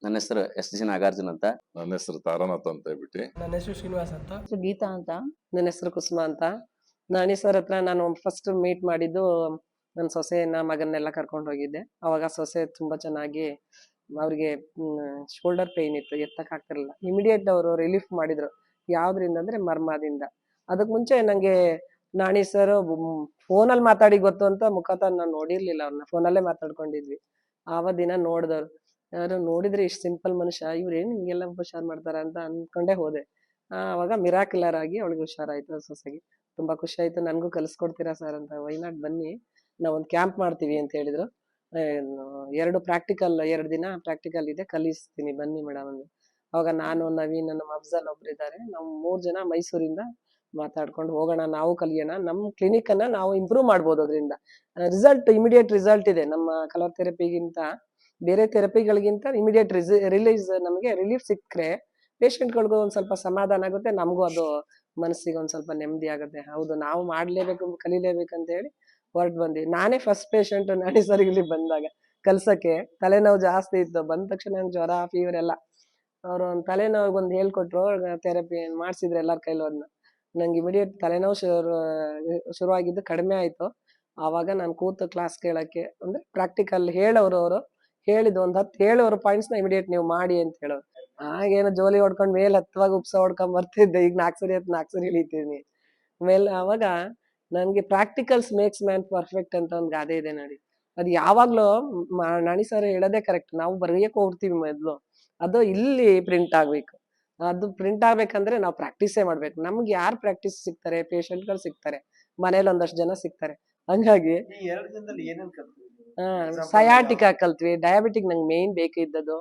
ನನ್ನ ಹೆಸರು ಎಸ್.ಜಿ. ನಾಗಾರ್ಜುನ್ ಅಂತ. ನನ್ನ ಹೆಸರು ತಾರಾನಾಥ್ ಅಂತ ಹೇಳ್ಬಿಟ್ಟು. ನನ್ನ ಹೆಸರು ಶ್ರೀನಿವಾಸ್ ಅಂತ. ಗೀತಾ ಅಂತ. ನನ್ನ ಹೆಸರು ಕುಸುಮ ಅಂತ. ನಾಣಿ ಸರ್ ಹತ್ರ ನಾನು ಫಸ್ಟ್ ಮೀಟ್ ಮಾಡಿದ್ದು ನನ್ನ ಸೊಸೆಯನ್ನ ಮಗನ್ನೆಲ್ಲ ಕರ್ಕೊಂಡು ಹೋಗಿದ್ದೆ. ಅವಾಗ ಸೊಸೆ ತುಂಬಾ ಚೆನ್ನಾಗಿ ಅವ್ರಿಗೆ ಶೋಲ್ಡರ್ ಪೇನ್ ಇತ್ತು, ಎತ್ತಕ್ ಆಗ್ತಿರ್ಲಿಲ್ಲ. ಇಮಿಡಿಯೇಟ್ ಅವರು ರಿಲೀಫ್ ಮಾಡಿದ್ರು. ಯಾವ್ದ್ರಿಂದ ಅಂದ್ರೆ ಮರ್ಮಾದಿಂದ. ಅದಕ್ ಮುಂಚೆ ನಂಗೆ ನಾಣಿ ಸರ್ ಫೋನಲ್ಲಿ ಮಾತಾಡಿ ಗೊತ್ತು ಅಂತ ಮುಖತಃ ನಾನು ನೋಡಿರ್ಲಿಲ್ಲ, ಅವ್ರನ್ನ ಫೋನಲ್ಲೇ ಮಾತಾಡ್ಕೊಂಡಿದ್ವಿ. ಆವ ದಿನ ನೋಡಿದವ್ರು, ಯಾರು ನೋಡಿದ್ರೆ ಇಷ್ಟು ಸಿಂಪಲ್ ಮನುಷ್ಯ, ಇವ್ರೇನ್ ಹಿಂಗೆಲ್ಲ ಹುಷಾರ್ ಮಾಡ್ತಾರ ಅಂತ ಅನ್ಕೊಂಡೇ ಹೋದೆ. ಅವಾಗ ಮಿರಾಕ್ಯುಲರ್ ಆಗಿ ಅವಳಿಗೆ ಹುಷಾರಾಯ್ತು ಸೊಸೆಗೆ. ತುಂಬಾ ಖುಷಿ ಆಯ್ತು. ನನ್ಗೂ ಕಲಿಸ್ಕೊಡ್ತೀರಾ ಸರ್ ಅಂತ. ವೈನಾಡ್ ಬನ್ನಿ, ನಾವೊಂದು ಕ್ಯಾಂಪ್ ಮಾಡ್ತೀವಿ ಅಂತ ಹೇಳಿದ್ರು. 2 ದಿನ ಪ್ರಾಕ್ಟಿಕಲ್ ಇದೆ, ಕಲಿಸ್ತೀನಿ ಬನ್ನಿ ಮೇಡಮ್ ಅಂದ್ರು. ಅವಾಗ ನಾನು, ನವೀನ್, ನಮ್ಮ ಅಫ್ಜಲ್ ಒಬ್ರಿದ್ದಾರೆ, ನಾವು 3 ಜನ ಮೈಸೂರಿಂದ ಮಾತಾಡ್ಕೊಂಡು ಹೋಗೋಣ, ನಾವು ಕಲಿಯೋಣ, ನಮ್ಮ ಕ್ಲಿನಿಕ್ ಅನ್ನ ನಾವು ಇಂಪ್ರೂವ್ ಮಾಡ್ಬೋದು. ಅದರಿಂದ ರಿಸಲ್ಟ್, ಇಮಿಡಿಯೇಟ್ ರಿಸಲ್ಟ್ ಇದೆ. ನಮ್ಮ ಕಲರ್ ಥೆರಪಿಗಿಂತ ಬೇರೆ ಥೆರಪಿಗಳಿಗಿಂತ ಇಮಿಡಿಯೇಟ್ ನಮಗೆ ರಿಲೀಫ್ ಸಿಕ್ಕರೆ ಪೇಷಂಟ್ಗಳಿಗೂ ಒಂದ್ ಸ್ವಲ್ಪ ಸಮಾಧಾನ ಆಗುತ್ತೆ, ನಮಗೂ ಅದು ಮನಸ್ಸಿಗೆ ಒಂದ್ ಸ್ವಲ್ಪ ನೆಮ್ಮದಿ ಆಗುತ್ತೆ. ಹೌದು, ನಾವು ಮಾಡ್ಲೇಬೇಕು, ಕಲಿಲೇಬೇಕಂತ ಹೇಳಿ ಹೊರಟು ಬಂದ್ವಿ. ನಾನೇ ಫಸ್ಟ್ ಪೇಷಂಟ್ ನಾಣಿ ಸರ್ ಇಲ್ಲಿ ಬಂದಾಗ ಕಲ್ಸಕ್ಕೆ. ತಲೆನೋವು ಜಾಸ್ತಿ ಇತ್ತು. ಬಂದ ತಕ್ಷಣ ನಂಗೆ ಜ್ವರ, ಫೀವರ್ ಎಲ್ಲ. ಅವ್ರು ಒಂದು ತಲೆನೋವಿಗೊಂದು ಹೇಳ್ಕೊಟ್ರು, ಥೆರಪಿ ಮಾಡ್ಸಿದ್ರು ಎಲ್ಲರ ಕೈಲೂ. ಅದನ್ನ ನಂಗೆ ಇಮಿಡಿಯೇಟ್ ತಲೆನೋವು ಶುರುವಾಗಿದ್ದು ಕಡಿಮೆ ಆಯ್ತು. ಆವಾಗ ನಾನು ಕೂತು ಕ್ಲಾಸ್ ಕೇಳಕ್ಕೆ, ಅಂದ್ರೆ ಪ್ರಾಕ್ಟಿಕಲ್ ಅವರು ಹೇಳಿದ್ದು ಒಂದು 10 ಹೇಳೋರು ಪಾಯಿಂಟ್ಸ್ ನ ಇಮಿಡಿಯೇಟ್ ನೀವು ಮಾಡಿ ಅಂತ ಹೇಳೋರು. ಆಗೇನೋ ಜೋಲಿ ಹೊಡ್ಕೊಂಡ್ ಮೇಲೆ ಹತ್ತುವಾಗ ಉಪ್ಸ ಹೊಡ್ಕೊಂಡ್ ಬರ್ತಿದ್ದೆ. ಈಗ 4 ಸರಿ 4 ಸರಿ ಇಳಿತೀನಿ ಮೇಲೆ. ಅವಾಗ ನನ್ಗೆ ಪ್ರಾಕ್ಟಿಕಲ್ಸ್ ಮೇಕ್ಸ್ ಮ್ಯಾನ್ ಪರ್ಫೆಕ್ಟ್ ಅಂತ ಒಂದು ಗಾದೆ ಇದೆ ನೋಡಿ. ಅದು ಯಾವಾಗ್ಲೂ ನಾಣಿ ಸರ್ ಹೇಳೋದೇ ಕರೆಕ್ಟ್. ನಾವು ಬರೆಯಕ್ ಹೋಗ್ತೀವಿ ಮೊದ್ಲು, ಅದು ಇಲ್ಲಿ ಪ್ರಿಂಟ್ ಆಗ್ಬೇಕು. ಅದು ಪ್ರಿಂಟ್ ಆಗ್ಬೇಕಂದ್ರೆ ನಾವು ಪ್ರಾಕ್ಟೀಸೇ ಮಾಡ್ಬೇಕು. ನಮ್ಗೆ ಯಾರು ಪ್ರಾಕ್ಟೀಸ್ ಸಿಗ್ತಾರೆ? ಪೇಷಂಟ್ಗಳು ಸಿಗ್ತಾರೆ, ಮನೇಲಿ ಒಂದಷ್ಟು ಜನ ಸಿಗ್ತಾರೆ. ಹಂಗಾಗಿ ಸಯಾಟಿಕಾ ಕಲ್ತ್ವಿ, ಡಯಾಬಿಟಿಕ್ ನಂಗೆ ಮೇನ್ ಬೇಕಿದ್ದದು.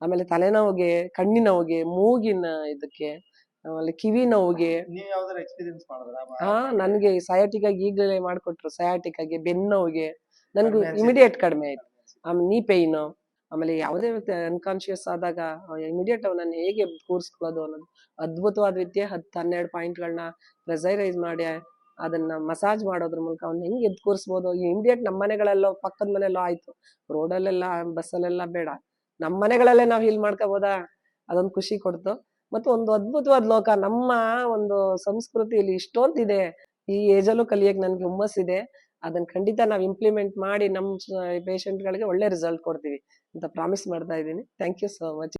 ಆಮೇಲೆ ತಲೆನೋವಿಗೆ, ಕಣ್ಣಿನ ನೋವಿಗೆ, ಮೂಗಿನ ಇದಕ್ಕೆ, ಆಮೇಲೆ ಕಿವಿ ನೋವಿಗೆ. ನನ್ಗೆ ಸಯಾಟಿಕಾಗಿ ಈಗಲೇ ಮಾಡ್ಕೊಟ್ರು. ಸಯಾಟಿಕಾಗೆ, ಬೆನ್ನು ನೋವಿಗೆ ನನ್ಗೂ ಇಮಿಡಿಯೇಟ್ ಕಡಿಮೆ ಆಯ್ತು. ಆಮೇಲೆ ನೀ ಪೇಯ್ನು, ಆಮೇಲೆ ಯಾವುದೇ ಅನ್ಕಾನ್ಶಿಯಸ್ ಆದಾಗ ಇಮಿಡಿಯೇಟ್ ಅವನನ್ನ ಹೇಗೆ ಕೂರಿಸ್ಕೊಳ್ಳೋದು ಅನ್ನೋದು ಅದ್ಭುತವಾದ ವಿದ್ಯೆ. 10-12 ಪಾಯಿಂಟ್ಗಳನ್ನ ಪ್ರೆಸರೈಸ್ ಮಾಡಿ ಅದನ್ನ ಮಸಾಜ್ ಮಾಡೋದ್ರ ಮೂಲಕ ಅವ್ನ ಹೆಂಗ್ ಎದ್ದು ಕೂರಿಸ್ಬೋದು. ಇಮಿಡಿಯೇಟ್ ನಮ್ಮ ಮನೆಗಳಲ್ಲೋ ಪಕ್ಕದ ಮನೆಯಲ್ಲೋ ಆಯ್ತು, ರೋಡಲ್ಲೆಲ್ಲ ಬಸ್ಸಲ್ಲೆಲ್ಲ ಬೇಡ, ನಮ್ಮ ಮನೆಗಳಲ್ಲೇ ನಾವು ಹೀಲ್ ಮಾಡ್ಕೋಬೋದಾ, ಅದೊಂದು ಖುಷಿ ಕೊಡ್ತು. ಮತ್ತು ಒಂದು ಅದ್ಭುತವಾದ ಲೋಕ. ನಮ್ಮ ಒಂದು ಸಂಸ್ಕೃತಿಯಲ್ಲಿ ಇಷ್ಟೊಂದಿದೆ. ಈ ಏಜಲ್ಲೂ ಕಲಿಯಕ್ಕೆ ನನ್ಗೆ ಹುಮ್ಮಸ್ಸಿದೆ. ಅದನ್ನ ಖಂಡಿತ ನಾವು ಇಂಪ್ಲಿಮೆಂಟ್ ಮಾಡಿ ನಮ್ಮ ಪೇಷಂಟ್ಗಳಿಗೆ ಒಳ್ಳೆ ರಿಸಲ್ಟ್ ಕೊಡ್ತೀವಿ ಅಂತ ಪ್ರಾಮಿಸ್ ಮಾಡ್ತಾ ಇದ್ದೀನಿ. Thank you so much.